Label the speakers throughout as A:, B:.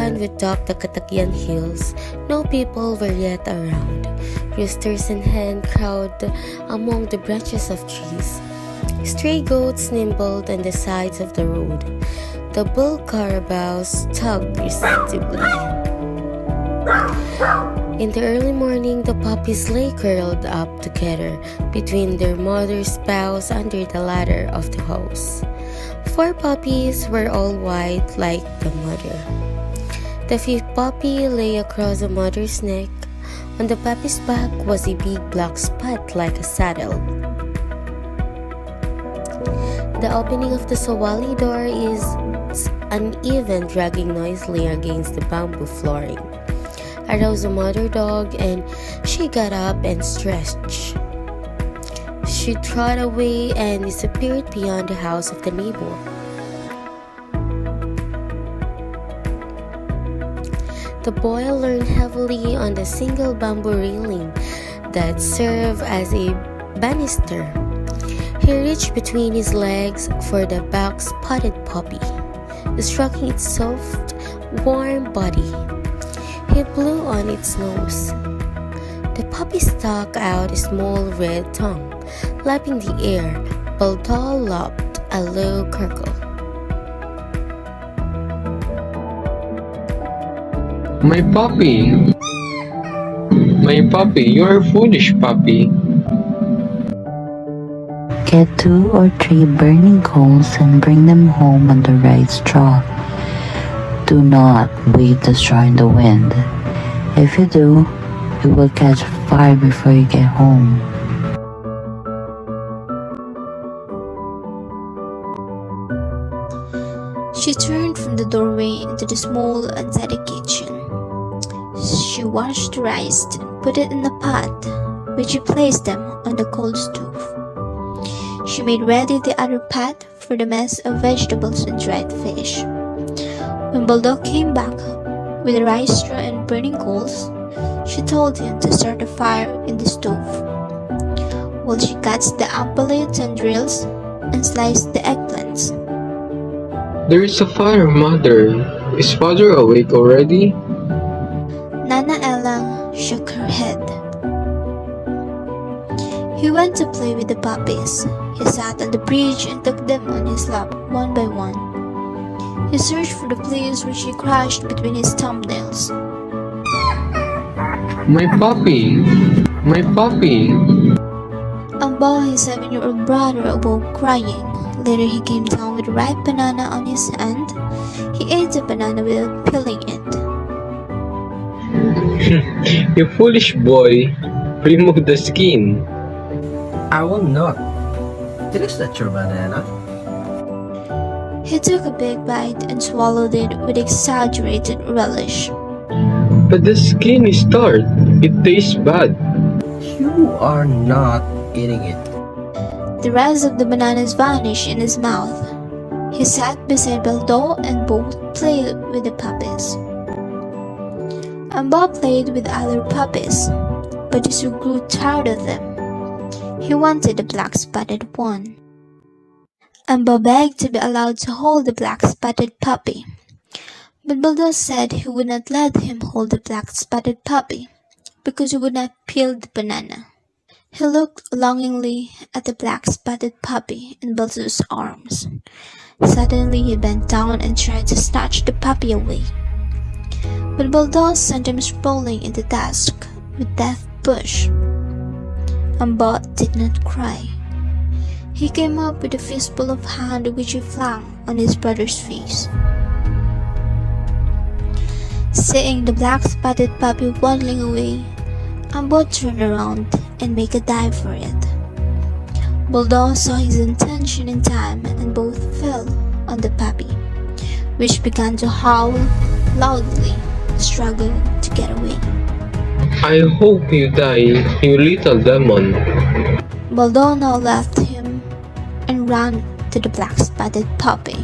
A: land we topped the Katagyan hills, no people were yet around. Roosters and hens crowded among the branches of trees. Stray goats nibbled on the sides of the road. The bull carabaos tugged respectively. In the early morning, the puppies lay curled up together between their mother's paws under the ladder of the house. 4 puppies were all white like the mother. The 5th puppy lay across the mother's neck. On the puppy's back was a big black spot like a saddle. The opening of the sawali door is uneven, dragging noisily against the bamboo flooring. Aroused the mother dog, and she got up and stretched. She trotted away and disappeared beyond the house of the neighbor. The boy leaned heavily on the single bamboo railing that served as a banister. He reached between his legs for the black-spotted puppy, stroking its soft, warm body. He blew on its nose. The puppy stuck out a small red tongue, lapping the air. Baldo laughed a low gurgle.
B: My puppy! My puppy, you're a foolish puppy.
C: Get 2 or 3 burning coals and bring them home on the right straw. Do not wave the straw in the wind. If you do, it will catch fire before you get home.
D: She turned from the doorway into the small, untidy kitchen. She washed the rice and put it in a pot, which she placed them on the cold stove. She made ready the other pot for the mess of vegetables and dried fish. When Baldo came back with the rice straw and burning coals, she told him to start a fire in the stove, while she cuts the ampalets and drills and sliced the eggplants.
B: There is a fire, Mother. Is Father awake already?
D: Nana Ella shook her head. He went to play with the puppies. He sat on the bridge and took them on his lap one by one. He searched for the place where she crouched between his thumbnails.
B: My puppy! My puppy!
D: Ambo, his 7-year-old brother, awoke crying. Later he came down with a ripe banana on his hand. He ate the banana without peeling it.
B: You foolish boy! Remove the skin!
E: I will not. It is not your banana.
D: He took a big bite and swallowed it with exaggerated relish.
B: But the skin is tart. It tastes bad.
E: You are not eating it.
D: The rest of the bananas vanished in his mouth. He sat beside Baldo and both played with the puppies. Ambo played with other puppies, but he soon grew tired of them. He wanted the black-spotted one. Ambo begged to be allowed to hold the black-spotted puppy, but Baldo said he would not let him hold the black-spotted puppy because he would not peel the banana. He looked longingly at the black-spotted puppy in Baldo's arms. Suddenly he bent down and tried to snatch the puppy away, but Baldo sent him sprawling in the dusk with death bush. Ambo did not cry. He came up with a fistful of hand which he flung on his brother's face. Seeing the black-spotted puppy waddling away, Ambo turned around and made a dive for it. Baldo saw his intention in time and both fell on the puppy, which began to howl loudly, struggling to get away.
B: I hope you die, you little demon.
D: Baldo now left him and ran to the black-spotted puppy,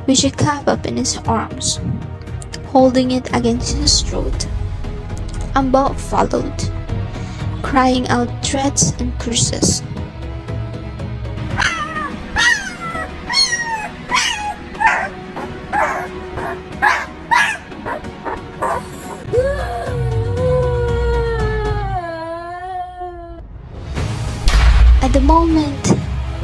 D: which he caught up in his arms, holding it against his throat. Ambo followed, crying out threats and curses. At the moment,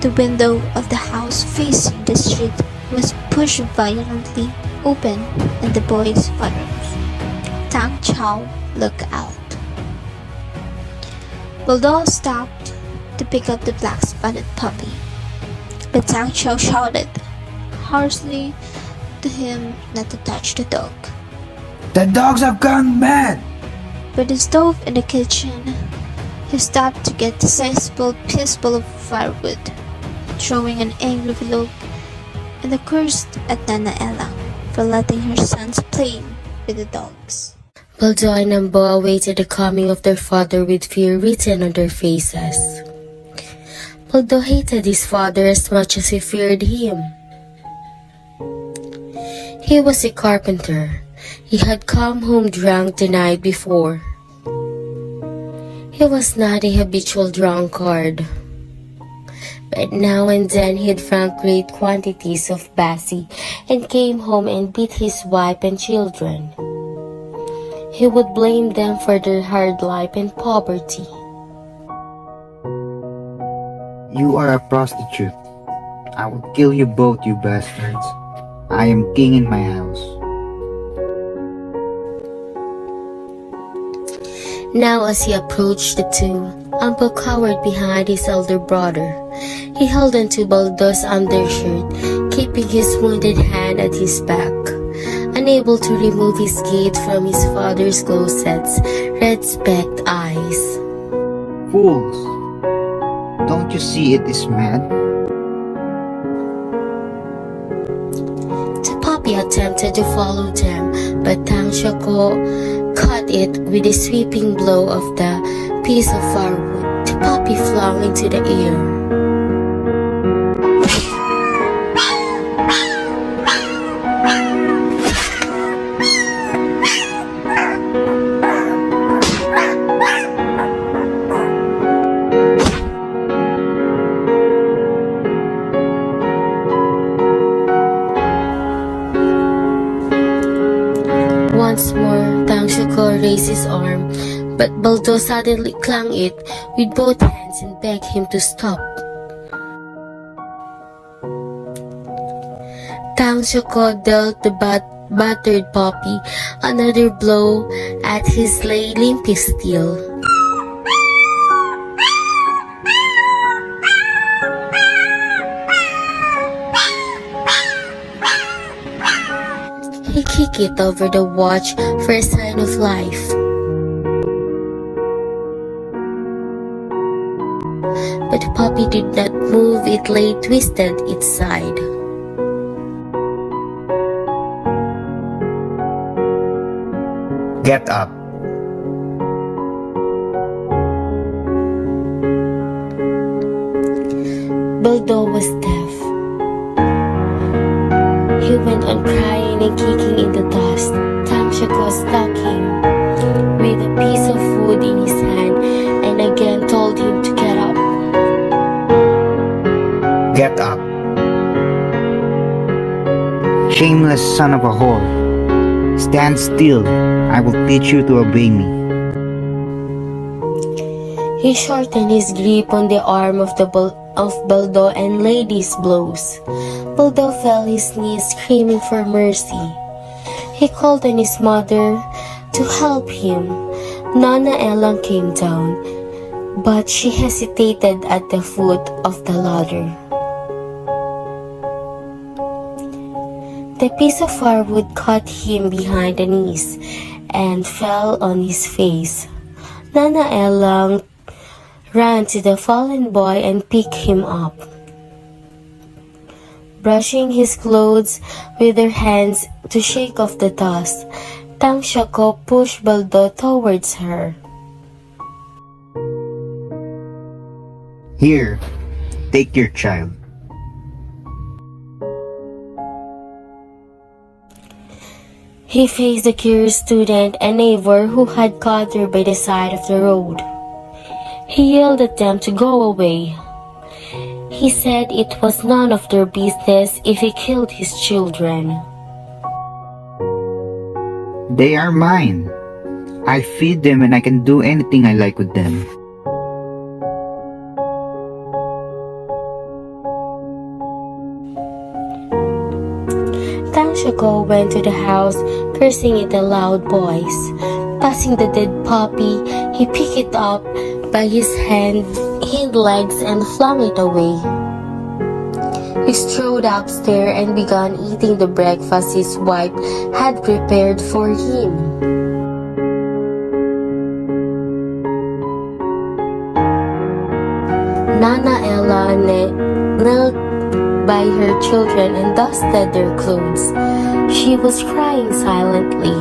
D: the window of the house facing the street was pushed violently open and the boys followed. Tang Chao looked out. Bulldog stopped to pick up the black-spotted puppy, but Tang Chao shouted harshly to him not to touch the dog.
E: The dogs have gone mad!
D: By the stove in the kitchen, he stopped to get a sizable piece full of firewood, throwing an angry look and a curse at Nana Ella for letting her sons play with the dogs.
A: Baldo and Ambo awaited the coming of their father with fear written on their faces. Baldo hated his father as much as he feared him. He was a carpenter. He had come home drunk the night before. He was not a habitual drunkard, but now and then he'd drank great quantities of Bassi and came home and beat his wife and children. He would blame them for their hard life and poverty.
F: You are a prostitute. I will kill you both, you bastards. I am king in my house.
A: Now as he approached the two, Ambo cowered behind his elder brother. He held onto Baldo's undershirt, keeping his wounded hand at his back. Unable to remove his gaze from his father's closet's red-specked eyes.
F: Fools! Don't you see it is mad?
A: The puppy attempted to follow them, but Tang Shako caught it with a sweeping blow of the piece of firewood. The puppy flung into the air. Once more, Tang Shako raised his arm, but Baldo suddenly clung it with both hands and begged him to stop. Tang Shako dealt the battered puppy another blow at his limp steel. He kicked it over the watch for a sign of life. But the puppy did not move, it lay twisted its side.
F: Get up.
A: Baldo was deaf. He went on crying and kicking in the dust. Tang Shako stuck him with a piece of wood in his hand and again told him to get up.
F: Get up. Shameless son of a whore. Stand still. I will teach you to obey me.
A: He shortened his grip on the arm of Baldo and laid his blows. Baldo fell his knees screaming for mercy. He called on his mother to help him. Nana Ella came down, but she hesitated at the foot of the ladder. The piece of firewood caught him behind the knees and fell on his face. Nana Ella ran to the fallen boy and picked him up. Brushing his clothes with her hands to shake off the dust, Tang Shako pushed Baldo towards her.
F: Here, take your child.
A: He faced the curious student and neighbor who had caught her by the side of the road. He yelled at them to go away. He said it was none of their business if he killed his children.
F: They are mine. I feed them and I can do anything I like with them.
A: Toshiko went to the house, cursing in a loud voice. Passing the dead puppy, he picked it up by his hind legs and flung it away. He strode upstairs and began eating the breakfast his wife had prepared for him. Nana Ella knelt by her children and dusted their clothes. She was crying silently.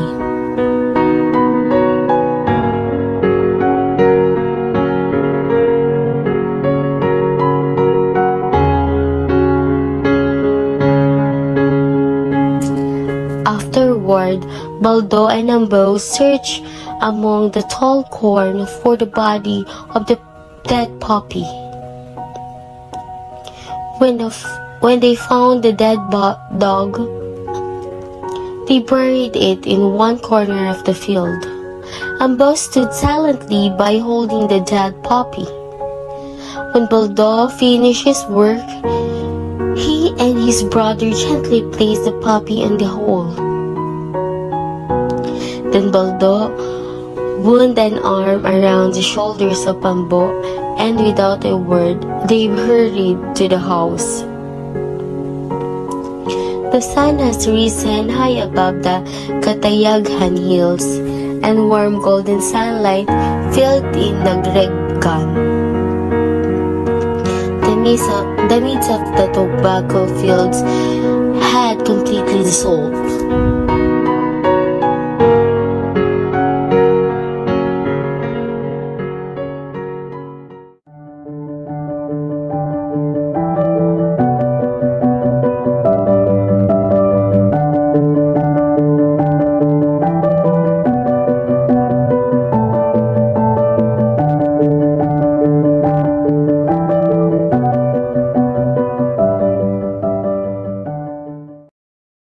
A: Afterward, Baldo and Ambo searched among the tall corn for the body of the dead puppy. When they found the dead dog, they buried it in one corner of the field. Ambo stood silently by holding the dead puppy. When Baldo finished his work, he and his brother gently placed the puppy in the hole. Then Baldo wound an arm around the shoulders of Ambo, and without a word, they hurried to the house. The sun has risen high above the Katayaghan hills, and warm golden sunlight filled in Nagrebcan. The midst of the tobacco fields had completely dissolved.